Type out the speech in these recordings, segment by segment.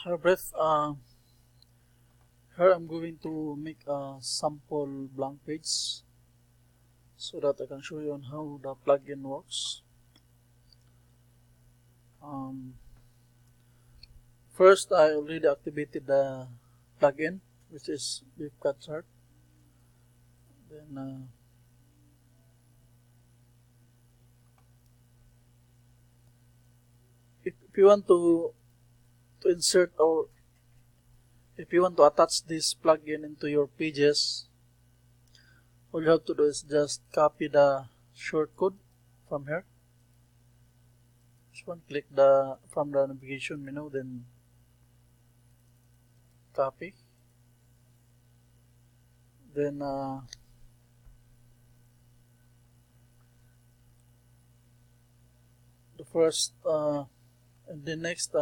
Herbert, here I'm going to make a sample blank page so that I can show you on how the plugin works. First, I already activated the plugin, which is BeefCut Chart. Then if you want to insert, or if you want to attach this plugin into your pages, all you have to do is just copy the shortcode from here. Just one click from the navigation menu, then copy. Then the first and the next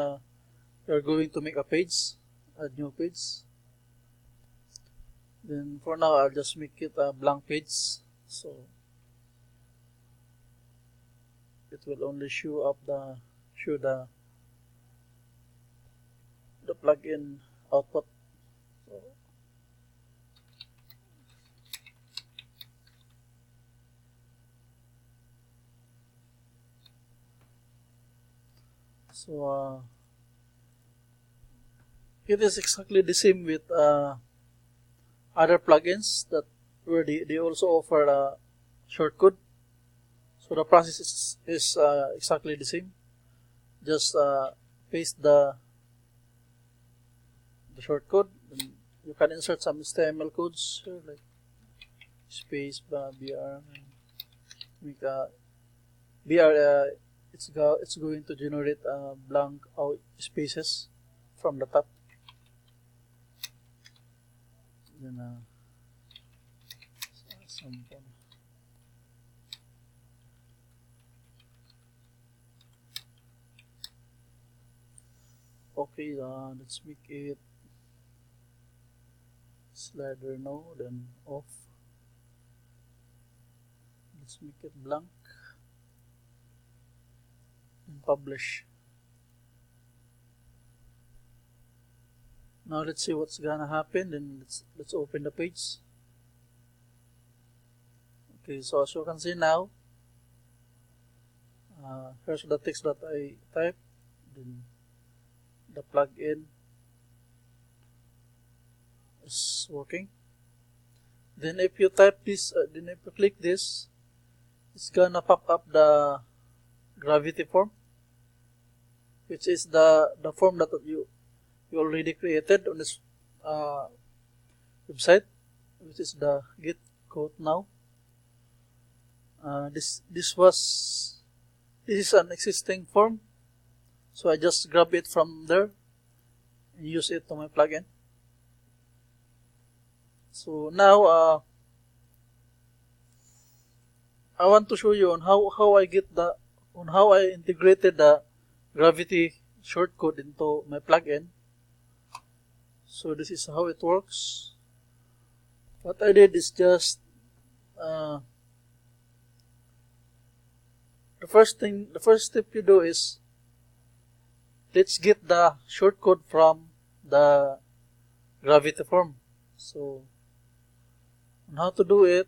you're going to make a page, a new page. Then for now I'll just make it a blank page, so it will only show the plugin output. So it is exactly the same with other plugins that where they also offer a shortcode. So the process is exactly the same. Just paste the shortcode. And you can insert some HTML codes here, like space br, make a br. It's going to generate blank out spaces from the top. Then sample. Okay, let's make it slider now, then off. Let's make it blank and publish. Now let's see what's gonna happen. Then let's open the page. Okay, so as you can see now, here's the text that I typed. Then the plugin is working. Then if you type this, then if you click this, it's gonna pop up the gravity form, which is the form that you already created on this website, which is the Get Quote Now. This is an existing form, so I just grab it from there and use it to my plugin. So now I want to show you on how I integrated the gravity shortcode into my plugin. So this is how it works. What I did is just the first step you do is let's get the shortcode from the gravity form. So on how to do it,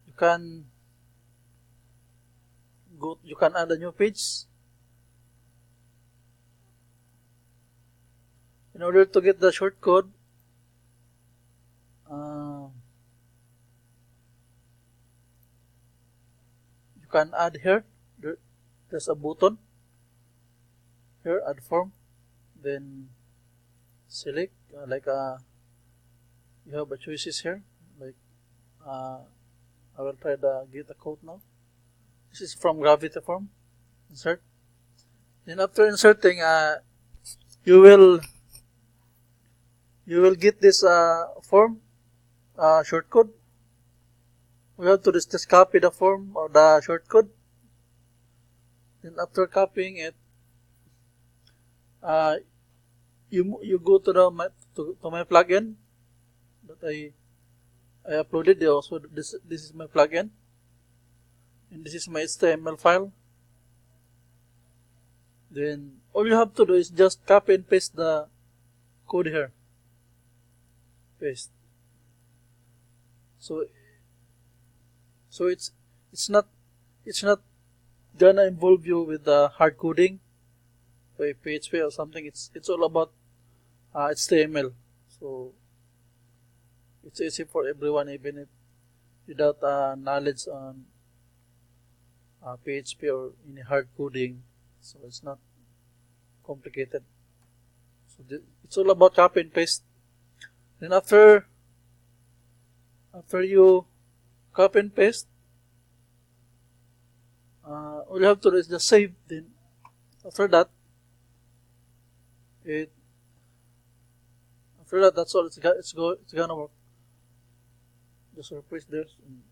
you can add a new page. In order to get the shortcode, you can add here. There's a button here, add form. Then select you have a choices here. Like I will try the Get a Quote Now. This is from gravity form. Insert. Then after inserting, you will get this form shortcode. We have to just copy the form or the shortcode. Then after copying it, you go to my plugin that I uploaded. Also, this is my plugin, and this is my HTML file. Then all you have to do is just copy and paste the code here. Paste. So it's not gonna involve you with the hard coding by PHP or something. It's all about HTML. So it's easy for everyone, even if without knowledge on PHP or any hard coding. So it's not complicated. So it's all about copy and paste. Then after you copy and paste, all you have to do is just save. Then after that, that's all. It's gonna work. Just replace this, and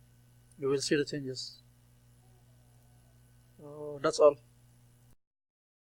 you will see the changes. So that's all.